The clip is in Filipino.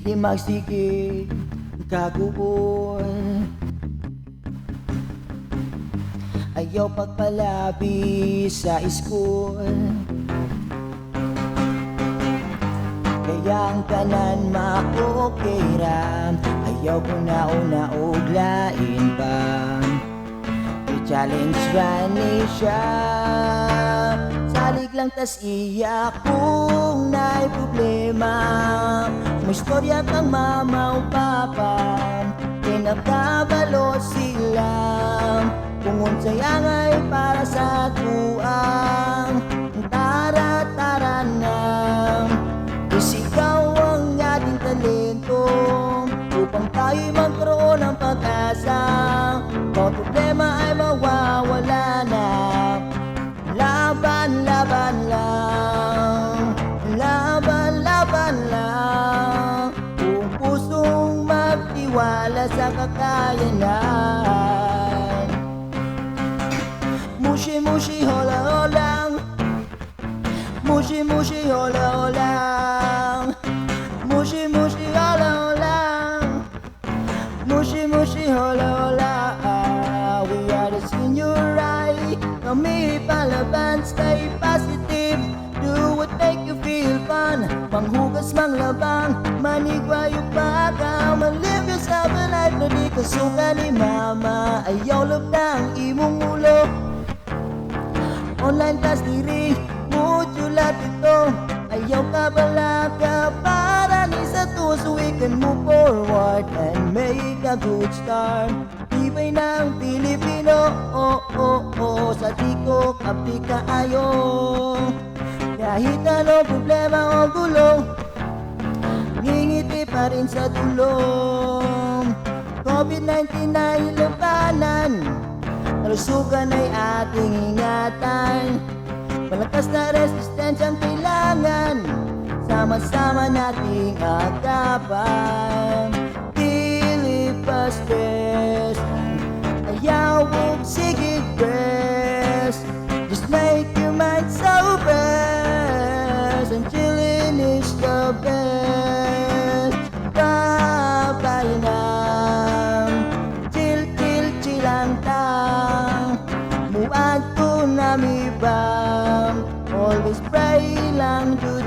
di magsigig kaguol. Ayaw pagpalabi sa school, kaya ang tanan ma-okay ra. Ayaw ko na una og lain pa, i-challenge ba ni siya. Salig lang tas iyak kung na'y problema. May istorya kang mama o papa, pinagkabalo sila. Kung unsay angay para sa tuang, tara-tara na. Isigaw ang ating talento upang tayo'y magkaroon ng pag-asa. Kung problema ay mawawala na, laban, laban lang. Laban, laban lang. Kung pusong magtiwala sa kakayanan. Mushi mushi hola holang, mushi mushi hola holang, mushi mushi hola holang, mushi mushi hola hola. We are the senior high, kami palaban, stay positive, do what make you feel fun. Manghugas manglabang, manigwayo pa ka, live yourself a life na di kasuka ni mama. Ayaw labdang imong ulo, online class diri, modulat ito. Ayaw ka bala ka para ni sa to, so we can move forward and make a good start. Ibay ng Pilipino, oh, oh, oh, sa tiko kapti kaayo. Kahit ano problema o gulo, ngingiti pa rin sa tulong. COVID-19 ay labanan, kalusugan ay ating ingatan. Malakas na resistensya ang kailangan, sama-sama nating agapan. Dili pa stress, ayaw huwag sige press. Just make your mind so best, and chillin' is the best. Babay na, chill, chill, chill tang. Muad ko na mi bang, always pray lang, good